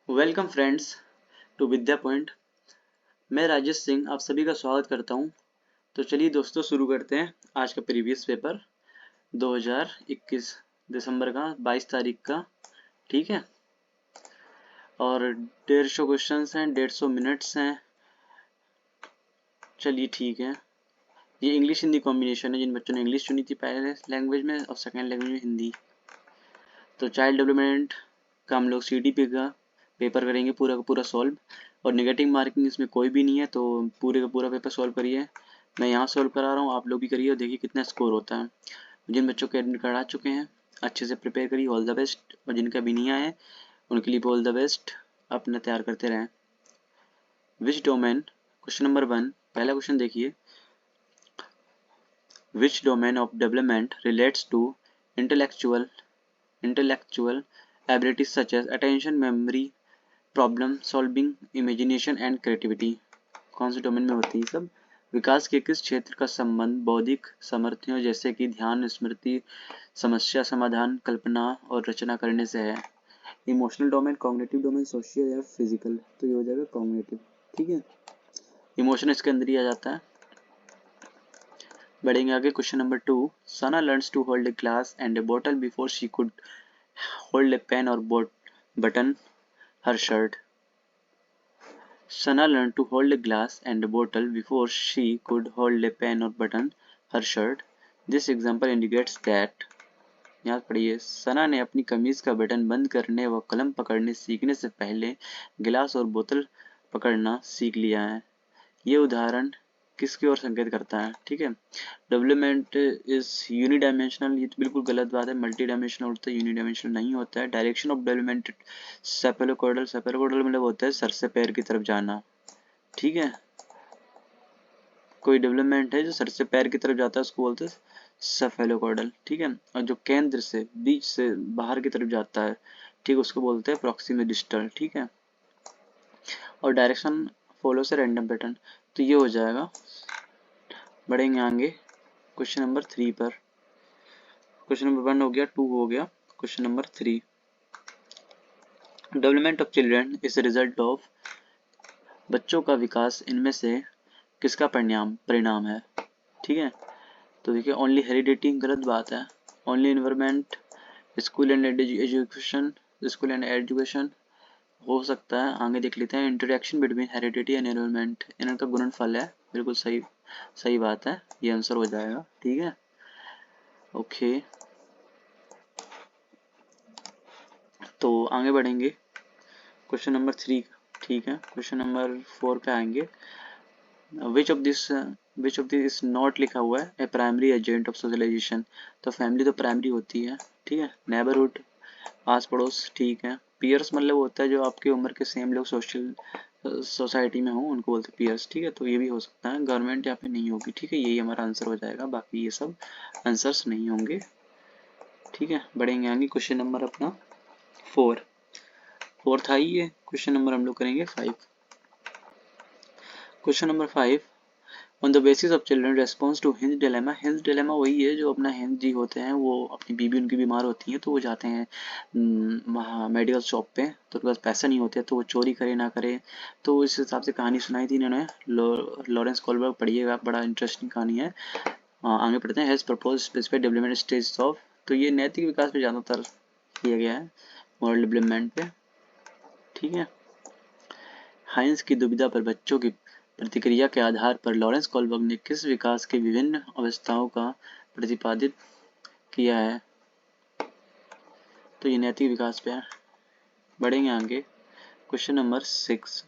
Welcome friends to Vidya Point. मैं राजेश सिंह आप सभी का स्वागत करता हूं। तो चलिए दोस्तों शुरू करते हैं आज का प्रीवियस पेपर 2021 दिसंबर का 22 तारीख का। ठीक है, और 150 क्वेश्चंस हैं, 150 मिनट्स हैं। चलिए ठीक है, ये इंग्लिश हिंदी कॉम्बिनेशन है। जिन बच्चों ने इंग्लिश चुनी थी पहले लैंग्वेज में और सेकेंड लैंग्वेज में हिंदी, तो चाइल्ड डेवलपमेंट का हम लोग CDP का पेपर करेंगे पूरा का पूरा सॉल्व। और नेगेटिव मार्किंग इसमें कोई भी नहीं है, तो पूरे का पूरा पेपर सॉल्व करिए। मैं यहाँ सॉल्व करा रहा हूँ, आप लोग भी करिए और देखिए कितना स्कोर होता है। जिन बच्चों के एडमिट कार्ड आ चुके हैं अच्छे से प्रिपेयर करिए, ऑल द बेस्ट। और जिनका भी नहीं आया है उनके लिए भी ऑल द बेस्ट, अपना तैयार करते रहें। विच डोमेन, क्वेश्चन नंबर 1, पहला क्वेश्चन देखिए। Which domain of development relates to intellectual abilities such as attention, memory, problem solving, imagination and creativity? कौन से डोमेन में होती है सब? विकास के किस क्षेत्र का संबंध बौद्धिक सामर्थ्यों जैसे कि ध्यान, स्मृति, समस्या समाधान, कल्पना और रचना करने से है? Emotional domain, cognitive domain, social या फिजिकल? तो ये हो जाएगा कॉग्निटिव। ठीक है, इमोशन इसके अंदर ही आ जाता है। बढ़ेंगे आगे, question number 2। Sana learns to hold a glass and a bottle before she could hold a pen or button her shirt. Sana learned to hold a glass and a bottle before she could hold a pen or button her shirt. This example indicates that, याद पढ़िए, सना ने अपनी कमीज का button बंद करने व कलम पकड़ने सीखने से पहले गिलास और बोतल पकड़ना सीख लिया है। ये उदाहरण किसकी ओर संकेत करता है? ठीक है, डेवलपमेंट इज यूनिडायमेंशनल, ये तो बिल्कुल गलत बात है। मल्टी डायमेंशनल होता है, यूनिडायमेंशनल नहीं होता है। डायरेक्शन ऑफ डेवलपमेंट सेफेलोकॉर्डल, सेफेलोकॉर्डल मतलब होता है सर से पैर की तरफ जाना। ठीक है, कोई डेवलपमेंट है जो सर से पैर की तरफ जाता है उसको बोलते हैं सेफेलोकॉर्डल। ठीक है, और जो केंद्र से बीच से बाहर की तरफ जाता है, ठीक, उसको बोलते हैं प्रॉक्सिमल डिस्टल। ठीक है, और डायरेक्शन फॉलो से रैंडम पैटर्न, तो ये हो जाएगा। बढ़ेंगे आगे क्वेश्चन नंबर 3 पर। क्वेश्चन नंबर 1 हो गया, 2 हो गया, question number 3। Development of children is result of, बच्चों का विकास इनमें से किसका परिणाम है? ठीक है, तो देखिए, ओनली हेरिडिटी गलत बात है। Only environment, school and education हो सकता है। आगे देख लेते हैं, interaction between heredity and environment, इनका गुणनफल है। बिल्कुल सही बात है, ये आंसर हो जाएगा। ठीक है, ओके, तो आगे बढ़ेंगे क्वेश्चन नंबर 3। ठीक है, क्वेश्चन नंबर 4 पे आएंगे। Which of this is not लिखा हुआ है ए प्राइमरी एजेंट ऑफ सोशलाइजेशन? तो फैमिली तो प्राइमरी होती है। ठीक है, नेबरहुड, आस पड़ोस, ठीक है। पीयर्स मतलब होता है जो आपकी उम्र के सेम लोग सोशल सोसाइटी में हो उनको बोलते हैं पीयर्स। ठीक है, तो ये भी हो सकता है। गवर्नमेंट यहाँ पे नहीं होगी। ठीक है, यही हमारा आंसर हो जाएगा, बाकी ये सब आंसर्स नहीं होंगे। ठीक है, बढ़ेंगे आगे, क्वेश्चन नंबर अपना 4 था ये। क्वेश्चन नंबर हम लोग करेंगे 5। Question number 5, on the basis of children response to Heinz dilemma. Heinz dilemma वही है जो अपना हिंज जी होते हैं, वो अपनी बीबी उनकी बीमार होती है तो वो जाते हैं मेडिकल शॉप पे, तो उनके पास पैसा नहीं होते तो वो चोरी करे ना करे। तो इस हिसाब से कहानी सुनाई थी इन्होंने, लॉरेंस कोलबर्ग, पढ़िएगा, बड़ा इंटरेस्टिंग कहानी है। आगे पढ़ते हैं। Has propose specified development stage of, तो ये नैतिक विकास पे ज़्यादातर किया गया है, मॉरल डेवलपमेंट पे। ठीक है, हाइंस की दुविधा पर बच्चों की प्रतिक्रिया के आधार पर लॉरेंस कोलबर्ग ने किस विकास की विभिन्न अवस्थाओं का प्रतिपादित किया है? तो ये नैतिक विकास पे है। बढ़ेंगे आगे, क्वेश्चन नंबर 6।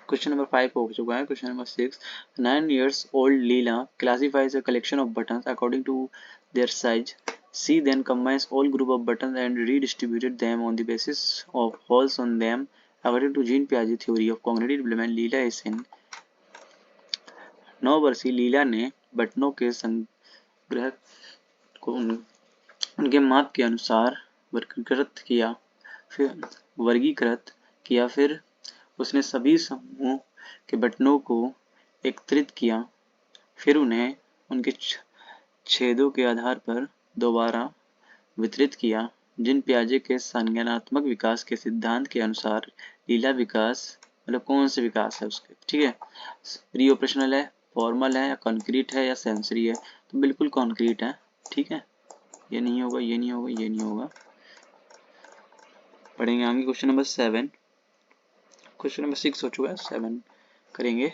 क्वेश्चन नंबर 5 हो चुका है, question number 6। 9 years old Leela classifies a collection of buttons according to their size. She then combines all group of buttons and redistributed them on the basis of holes on them. According to Jean Piaget theory of cognitive development, Leela is in 9 वर्षीय लीला ने बटनों के संग्रह को उनके माप के अनुसार वर्गीकृत किया। फिर उसने सभी समूह के बटनों को एकत्रित किया, फिर उन्हें उनके छेदों के आधार पर दोबारा वितरित किया। जिन पियाजे के संज्ञानात्मक विकास के सिद्धांत के अनुसार लीला विकास मतलब कौन से विकास है उसके, ठीक है, प्री ऑपरेशनल है, फॉर्मल है, या कॉन्क्रीट है, या सेंसरी है, तो बिल्कुल कॉन्क्रीट है, ठीक है, ये नहीं होगा, ये नहीं होगा, ये नहीं होगा। पढ़ेंगे आगे क्वेश्चन नंबर 7, क्वेश्चन नंबर 6 हो चुका है, 7 करेंगे।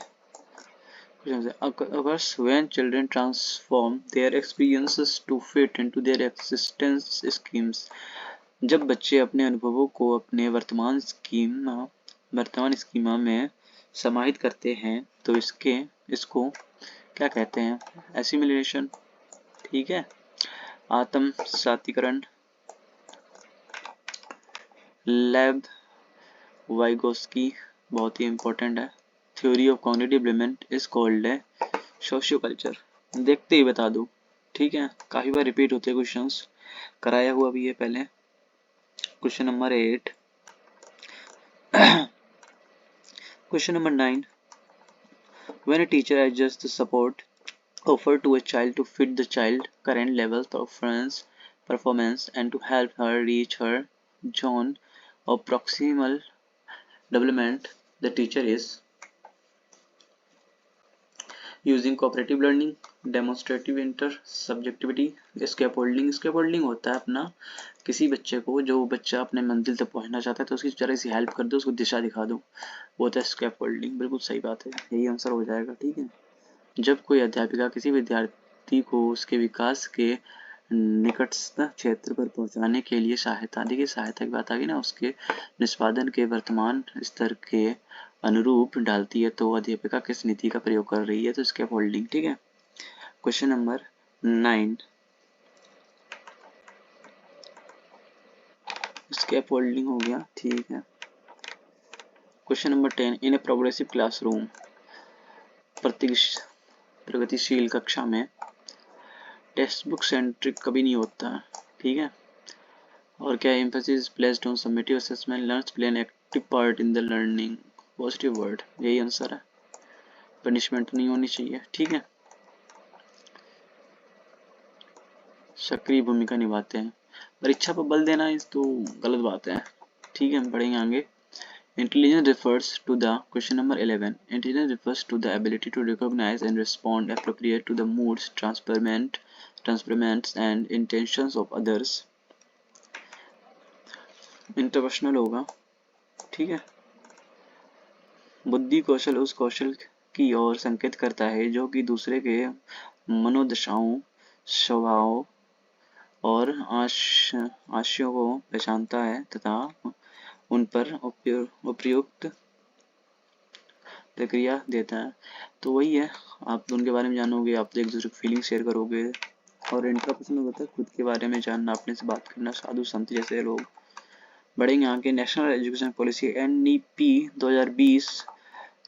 Occurs when children transform their experiences to fit into their existence schemes। जब बच्चे अपने अनुभवों को अपने वर्तमान स्कीमा में समाहित करते हैं तो इसको क्या कहते हैं? एसिमिलेशन, ठीक है, आत्मसातीकरण, लेब वाइगोस्की बहुत ही इंपॉर्टेंट है, theory of cognitive development is called है सोशियो कल्चर। देखते ही बता दो, ठीक है, काफी बार रिपीट होते हैं क्वेश्चंस, कराया हुआ भी है पहले। Question number 8, question number 9, when a teacher adjusts the support offered to a child to fit the child current level performance and to help her reach her zone of proximal development, the teacher is using cooperative learning, demonstrative intersubjectivity, scaffolding। scaffolding होता है अपना किसी बच्चे को, जो बच्चा अपने मंजिल तक पहुंचना चाहता है तो उसकी जरा सी हेल्प कर दो, उसको दिशा दिखा दो, वो होता है स्कैफोल्डिंग। बिल्कुल सही बात है, यही आंसर हो जाएगा, ठीक है। जब कोई अध्यापिका किसी विद्यार्थी को उसके विकास के निकटस्थ क्षेत्र पर पहुंचाने के लिए सहायता, देखिए सहायता की बात आ गई ना, उसके निष्पादन के वर्तमान स्तर के अनुरूप डालती है तो अध्यापिका किस नीति का प्रयोग कर रही है, तो स्कैफोल्डिंग, ठीक है। क्वेश्चन नंबर 9, स्कैफोल्डिंग हो गया, ठीक है। Question number 10, in a progressive classroom, प्रगतिशील कक्षा में टेक्स्ट बुक सेंट्रिक कभी नहीं होता, ठीक है। और क्या emphasis placed on summative assessment, learners play an active part in the learning, positive word, यही आंसर है, पनिशमेंट नहीं होनी चाहिए, ठीक है, सक्रिय भूमिका निभाते हैं। परीक्षा पर बल देना इस तो गलत बात है, ठीक है, हम पढ़ेंगे आगे। Intelligence refers to the question number 11. Intelligence refers to the ability to recognize and respond appropriate to the moods, temperaments and intentions of others. Interpersonal होगा, ठीक है। बुद्धि कौशल उस कौशल की ओर संकेत करता है जो कि दूसरे के मनोदशाओं, स्वभाव और आशयों को पहचानता है तथा उन पर उपयुक्त प्रक्रिया देता है। तो वही है, आप उनके बारे में जानोगे, आप एक दूसरे की फीलिंग शेयर करोगे, और इंट्रापर्सनल होता है खुद के बारे में जानना, अपने से बात करना, साधु संत जैसे लोग। बढ़ेंगे आगे, नेशनल एजुकेशन पॉलिसी NEP 2020,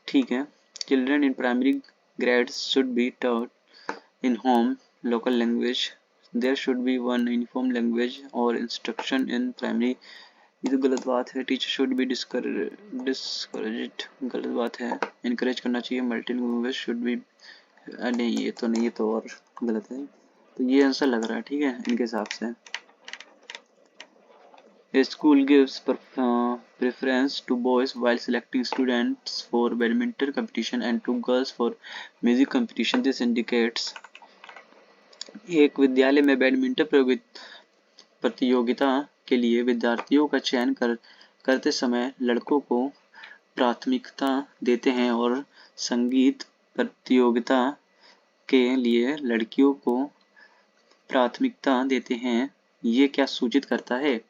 ठीक है। Children in primary grades should be taught in home local language, there should be one uniform language or instruction in primary, ये तो गलत बात है। टीचर शुड बी डिस्करेज्ड, गलत बात है, इनकरेज करना चाहिए। मल्टीलैंग्वेज शुड बी, नहीं ये तो नहीं, ये तो और गलत है, तो ये आंसर लग रहा है, ठीक है, इनके हिसाब से। A school gives preference to boys while selecting students for badminton competition and to girls for music competition. This indicates एक विद्यालय में बैडमिंटन प्रतियोगिता के लिए विद्यार्थियों का चयन करते समय लड़कों को प्राथमिकता देते हैं और संगीत प्रतियोगिता के लिए लड़कियों को प्राथमिकता देते हैं। ये क्या सूचित करता है?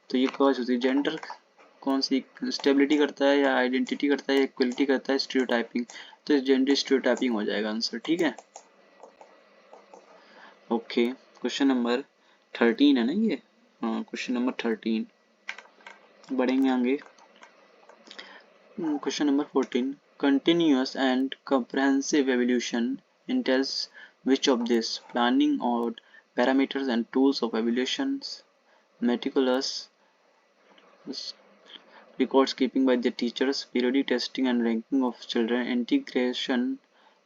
तो ये कौन सी जेंडर, कौन सी स्टेबिलिटी करता है या आइडेंटिटी करता है या इक्वलिटी करता है, स्टीरियोटाइपिंग, तो जेंडर स्टीरियोटाइपिंग हो जाएगा आंसर, ठीक है। ओके, क्वेश्चन नंबर 13 है ना ये, हाँ क्वेश्चन नंबर 13, बढ़ेंगे आगे। Question number 14, continuous and comprehensive evaluation entails which of this? Planning out parameters and tools of evaluations, meticulous records keeping by the teachers, periodic testing and ranking of children, integration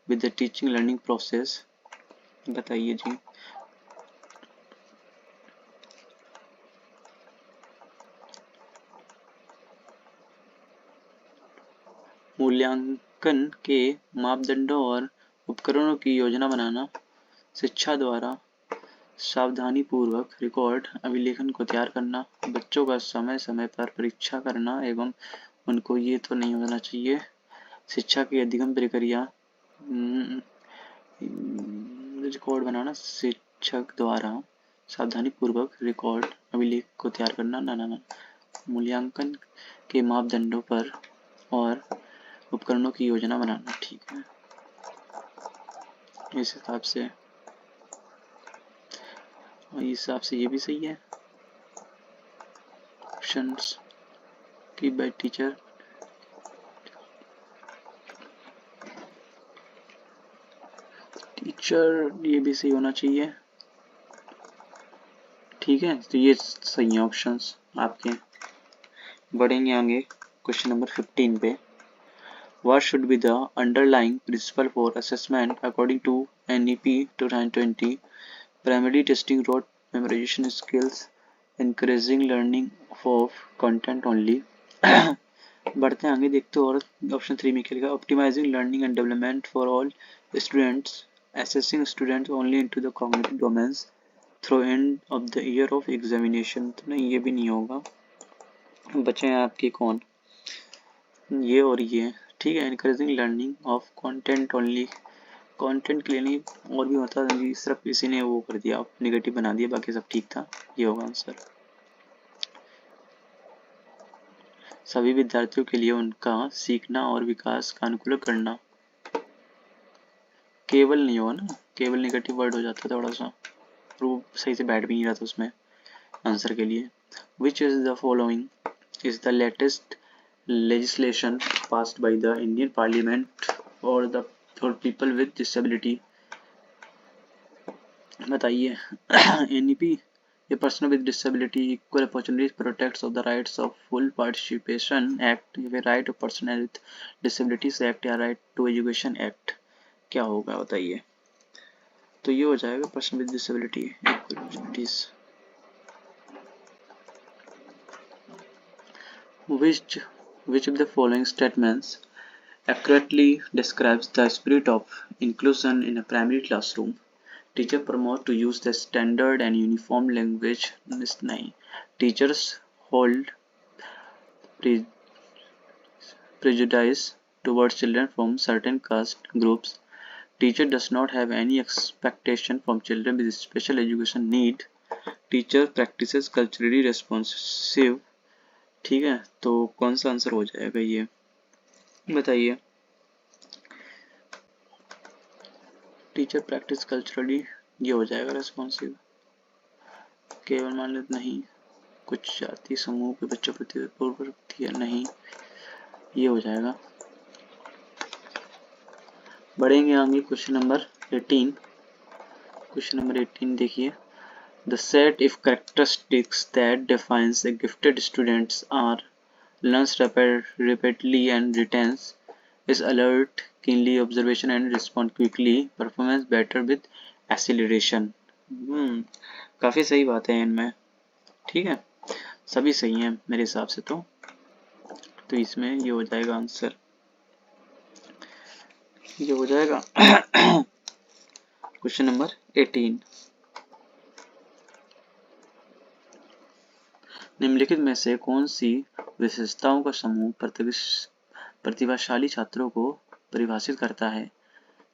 with the teaching learning process, बताइए जी। मूल्यांकन के मापदंडों और उपकरणों की योजना बनाना, शिक्षा द्वारा सावधानीपूर्वक रिकॉर्ड अभिलेखन को तैयार करना, बच्चों का समय समय पर परीक्षा करना एवं उनको ये तो नहीं होना चाहिए, शिक्षा की अधिगम प्रक्रिया रिकॉर्ड बनाना, शिक्षक द्वारा सावधानीपूर्वक रिकॉर्ड अभिलेख को तैयार करना, ना मूल्यांकन के मापदंडों पर और उपकरणों की योजना बनाना। ठीक है, इस हिसाब से ये भी सही है। ऑप्शंस की बाय टीचर, ये भी सही होना चाहिए। ठीक है, तो ये सही है ऑप्शंस आपके। बढ़ेंगे आगे क्वेश्चन नंबर 15 पे। What should be the underlying principle for assessment according to NEP 2020? Primarily testing rote memorization skills, encouraging learning of content only. बढ़ते हैं आगे, देखते हो और ऑप्शन 3 में क्या लिखा, optimising learning and development for all students, assessing students only into the cognitive domains through end of the year of examination. तो नहीं, ये भी नहीं होगा। बचे हैं आपके कौन, ये और ये। ठीक है, encouraging learning of content only, content के लिए नहीं, और भी होता है, सिर्फ इसी ने वो कर दिया, नेगेटिव बना दिया, बाकी सब ठीक था। ये होगा आंसर। सभी विद्यार्थियों के लिए उनका सीखना और विकास का अनुकूल करना, केवल नहीं होगा ना, केवल नेगेटिव वर्ड हो जाता है थोड़ा सा, वो सही से बैठ भी नहीं रहा था उसमें आंसर के लिए। Which is the following is the latest legislation passed by the Indian Parliament for people with disability? बताइए। NEP, a Person with Disability Equal Opportunities Protects of the Rights of Full Participation Act, या Right of Person with Disabilities Act, या Right to Education Act, क्या होगा बताइए। तो ये हो जाएगा person with disability equal opportunities. Which of the following statements accurately describes the spirit of inclusion in a primary classroom? Teacher promote to use the standard and uniform language. नहीं, teachers hold prejudice towards children from certain caste groups. Teacher does not have any expectation from children with special education need. Teacher practices culturally responsive। ठीक है, तो कौन सा answer हो जाएगा ये बताइए। टीचर प्रैक्टिस कल्चरली, ये हो जाएगा रेस्पॉन्सिव। केवल मान लेते नहीं, कुछ जाति समूह के बच्चों प्रति पूर्ववर्ती है, नहीं, ये हो जाएगा। बढ़ेंगे आगे क्वेश्चन नंबर 18। क्वेश्चन नंबर 18 देखिए। The set of characteristics that defines a gifted students are learns rapidly and retains, is alert, keenly observation and respond quickly, performance better with acceleration। काफी सही बात है इनमें। ठीक है, सभी सही हैं मेरे हिसाब से। तो इसमें ये हो जाएगा आंसर, ये हो जाएगा क्वेश्चन नंबर 18। निम्नलिखित में से कौन सी विशेषताओं का समूह प्रतिभाशाली छात्रों को परिभाषित करता है?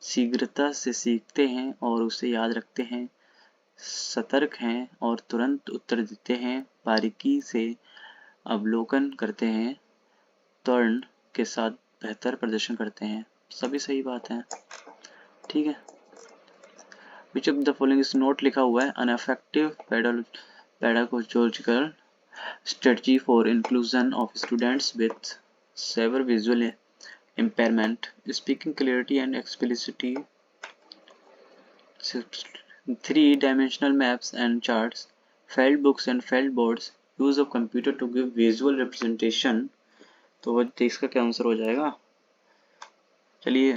शीघ्रता से सीखते हैं और उसे याद रखते हैं, सतर्क हैं और तुरंत उत्तर देते हैं, बारीकी से अवलोकन करते हैं, त्वरण के साथ बेहतर प्रदर्शन करते हैं। सभी सही बात है। ठीक है, which of the following is not लिखा हुआ है। अनअफेक्टिव pedagogical strategy for inclusion of students with severe visual impairment, speaking clarity and explicitity, 3-dimensional maps and charts, felt books and felt boards, use of computer to give visual representation। तो इसका क्या answer हो जाएगा? चलिए,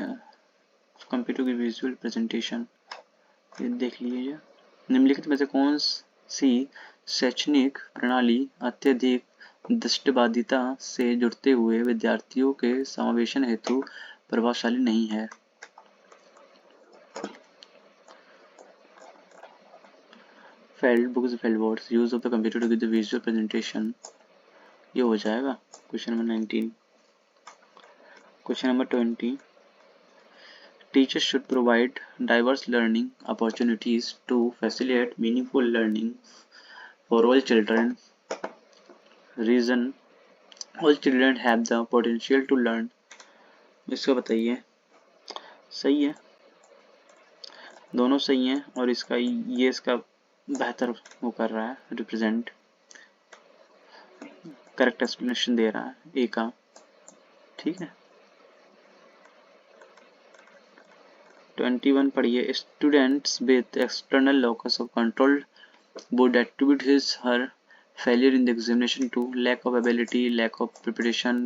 computer की visual presentation देख लीजिए। निम्नलिखित में से कौन सी शैक्षणिक प्रणाली अत्यधिक दृष्टिबाधिता से जुड़ते हुए विद्यार्थियों के समावेशन हेतु प्रभावशाली नहीं है। Field books field words use of the computer to give the visual presentation, ये हो जाएगा question number 19। Question number 20, teachers should provide diverse learning opportunities to facilitate meaningful learning for all children. Reason, all children have the potential to learn. इसका बताइए। सही है, दोनों सही हैं और इसका ये इसका बेहतर वो कर रहा है, रिप्रेजेंट करेक्ट एक्सप्लेनेशन दे रहा है ए का। ठीक है, 21 पढ़िए। Students with external locus of control would attribute his her failure in the examination to lack of ability, lack of preparation,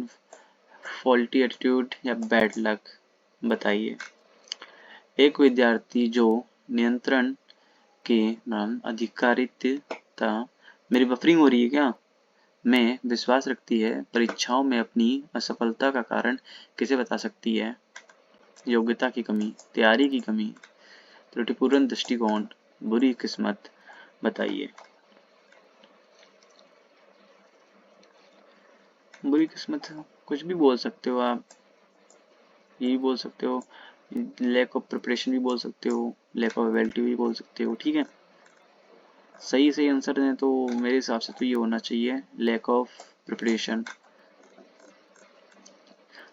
faulty attitude या bad luck। बताइए। एक विद्यार्थी जो नियंत्रण के अधिकारिता, मेरी बफरिंग हो रही है क्या, में विश्वास रखती है, परीक्षाओं में अपनी असफलता का कारण किसे बता सकती है? योग्यता की कमी, तैयारी की कमी, त्रुटिपूर्ण दृष्टिकोण, बुरी किस्मत। बताइए। बुरी किस्मत कुछ भी बोल सकते हो आप, ये भी बोल सकते हो, लैक ऑफ प्रिपरेशन भी बोल सकते हो, लैक ऑफ एबिलिटी भी बोल सकते हो। ठीक है, सही आंसर दें तो मेरे हिसाब से तो ये होना चाहिए lack of preparation.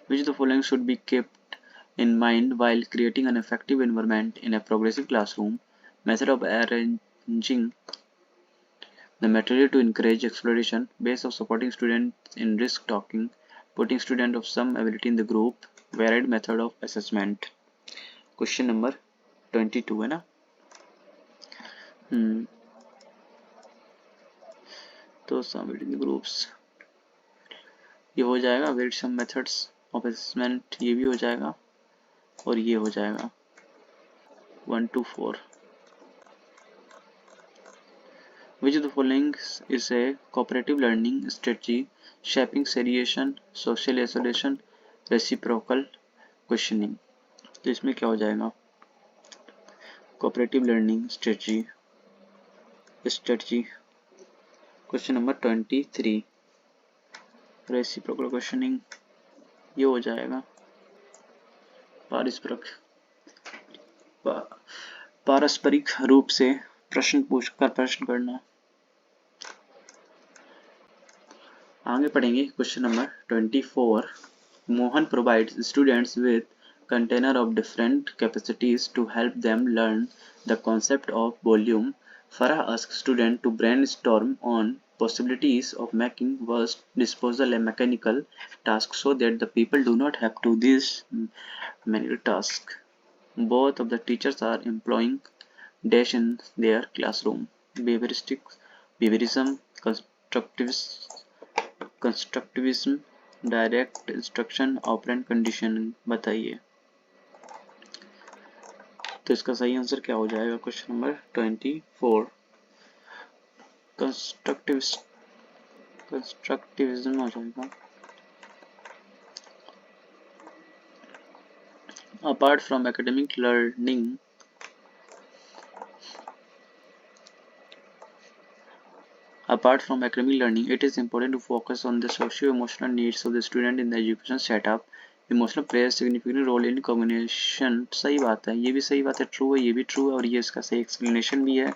Which of the following should be kept in mind while creating an effective environment in a progressive classroom? Method of arranging the material to encourage exploration, ways of supporting students in risk taking, putting students of some ability in the group, varied method of assessment। Question number 22 है ना। तो some in the groups ये हो जाएगा, varied some methods of assessment ये भी हो जाएगा और ये हो जाएगा 1 to 4। Which of the following is a cooperative learning strategy? Shaping seriation, social isolation, reciprocal questioning। तो इसमें क्या हो जाएगा? Cooperative learning strategy. Question number 23, reciprocal questioning ये हो जाएगा। पारस्परिक रूप से प्रश्न पूछकर प्रश्न करना। आगे पढ़ेंगे question number 24। Mohan provides students with container of different capacities to help them learn the concept of volume. Farah asks students to brainstorm on possibilities of making waste disposal a mechanical task so that the people do not have to do this manual task. Both of the teachers are employing dash in their classroom. Behaviorism, constructivism, direct instruction, operant condition. बताइए। तो इसका सही answer क्या हो जाएगा? Question number 24 constructivism हो जाएगा। Apart from academic learning, it is important to focus on the socio-emotional needs of the student in the education setup. Emotional plays a significant role in cognition। सही बात है, ये भी सही बात है, ट्रू है, ये भी ट्रू है और ये इसका सही एक्सप्लेनेशन भी है।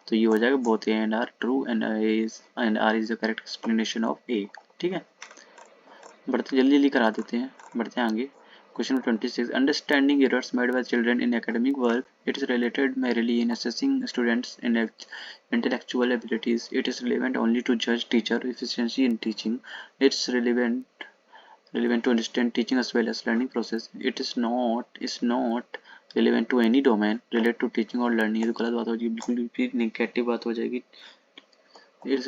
तो ये हो जाएगा both A and R true and R is the correct explanation of A। ठीक है, बढ़ते जल्दी करा देते हैं, बढ़ते हैं आगे। Question 26. Understanding errors made by children in academic work. It is related merely in assessing students' intellectual abilities. It is relevant only to judge teacher efficiency in teaching. It's relevant to understand teaching as well as learning process. It is not relevant to any domain related to teaching or learning। ये तो गलत बात हो जाएगी, बिल्कुल भी negative बात हो जाएगी। It is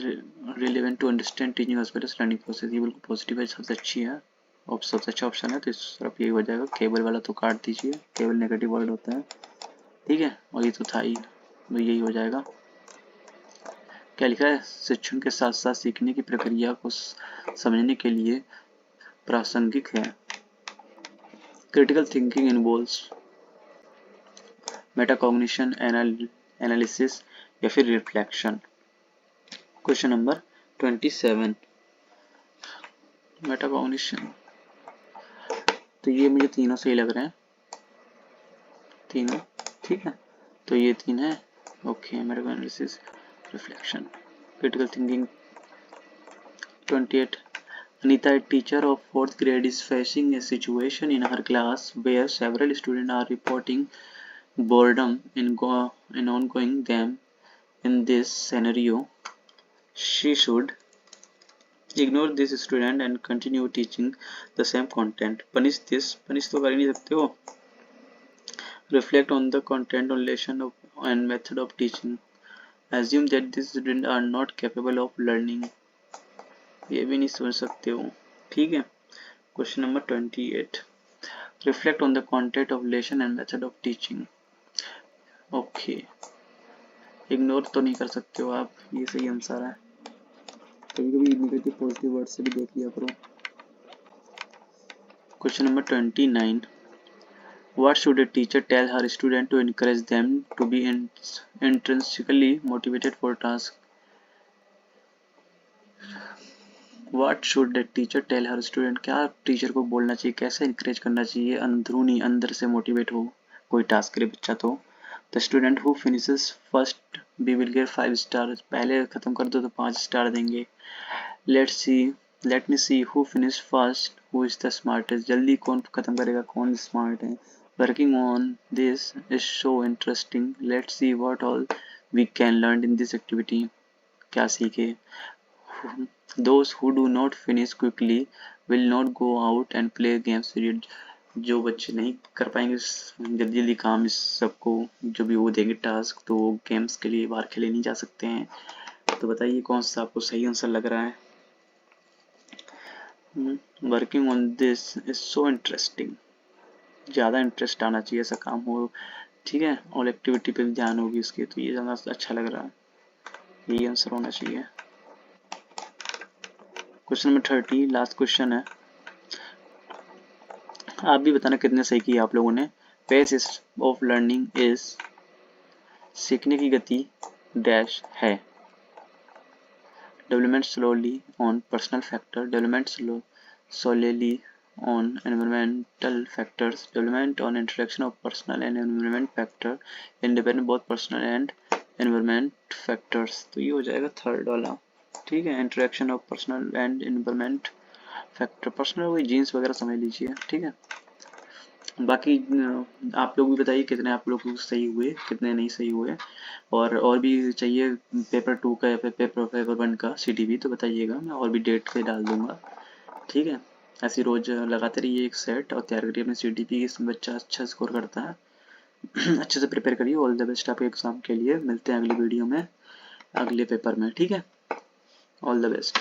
relevant to understand teaching as well as learning process। ये बिल्कुल पॉजिटिव है, सबसे अच्छी है और सबसे अच्छा ऑप्शन है। तो इस तरफ यही हो जाएगा। केबल वाला तो काट दीजिए, केबल नेगेटिव वर्ड होता है। ठीक है, और ये तो था ही, तो यही हो जाएगा। क्या लिखा है, शिक्षण के साथ साथ सीखने की प्रक्रिया को समझने के लिए प्रासंगिक है। Critical thinking involves metacognition, analysis या फिर रिफ्लेक्शन। Question number 27, metacognition. तो ये मुझे तीनों सही लग रहे हैं, तीनों ठीक है, तो ये तीन है। Okay, metacognition, reflection, critical thinking. 28, Anita, a teacher of 4th grade, is facing a situation in her class where several students are reporting boredom in ongoing them. In this scenario, she should ignore this student and continue teaching the same content. Punish तो कर ही नहीं सकते हो. Reflect on the content, lesson and method of teaching. Assume that these students are not capable of learning. ये भी नहीं सोच सकते हो, ठीक है. Question number 28. Reflect on the content of lesson and method of teaching. Okay. Ignore तो नहीं कर सकते हो आप, ये सही आंसर है. कभी कभी नेगेटिव पॉजिटिव वर्ड से भी देख लिया करो. Question number 29. What should a teacher tell her student to encourage them to be intrinsically motivated for task? What should a teacher tell her student? क्या टीचर को बोलना चाहिए, कैसे इंकरेज करना चाहिए अंदरूनी, अंदर से मोटिवेट हो कोई टास्क के लिए बच्चा. तो the student who finishes first we will get 5 star. पहले खत्म कर दो तो 5 स्टार देंगे. Let me see who finish first who is the smartest. जल्दी कौन खत्म करेगा, कौन स्मार्ट है. Working on this is so interesting. Let's see what all we can learn in this activity. क्या सीखे. Those who do not finish quickly will not go out and play games. जो बच्चे नहीं कर पाएंगे जल्दी जल्दी काम इस सबको जो भी वो देंगे टास्क, तो वो गेम्स के लिए बाहर खेले नहीं जा सकते हैं. तो बताइए कौन सा आपको सही आंसर लग रहा है. Working on this is so interesting. ज़्यादा इंटरेस्ट आना चाहिए, ऐसा काम हो, ठीक है, और एक्टिविटी पे भी ध्यान होगी इसके, तो ये ज़्यादा अच्छा लग रहा है, यही आंसर होना चाहिए. क्वेश्चन नंबर 30, लास्ट क्वेश्चन है. आप भी बताना कितने सही किए आप लोगों ने. पेस ऑफ लर्निंग इज, सीखने की गति डैश है. Development slowly on personal factor, development सोलेली on environmental factors, development on interaction of personal and environment factor, independent both personal and environment factors. तो ये हो जाएगा थर्ड वाला, ठीक है. Interaction of personal and environment factor, personal वही jeans वगैरह समझ लीजिए, ठीक है. बाकी आप लोग भी बताइए कितने आप लोग सही हुए, कितने नहीं सही हुए, और भी चाहिए पेपर 2 का या पेपर 1 का CTV तो बताइएगा, मैं और भी डेट पे डाल दूंगा, ठीक है. ऐसे रोज लगाते रहिए एक सेट और तैयार करिए अपने CTV की. बच्चा अच्छा स्कोर करता है अच्छे से प्रिपेयर करिए. ऑल द बेस्ट आपके एग्जाम के लिए. मिलते हैं अगली वीडियो में, अगले पेपर में, ठीक है. All the best.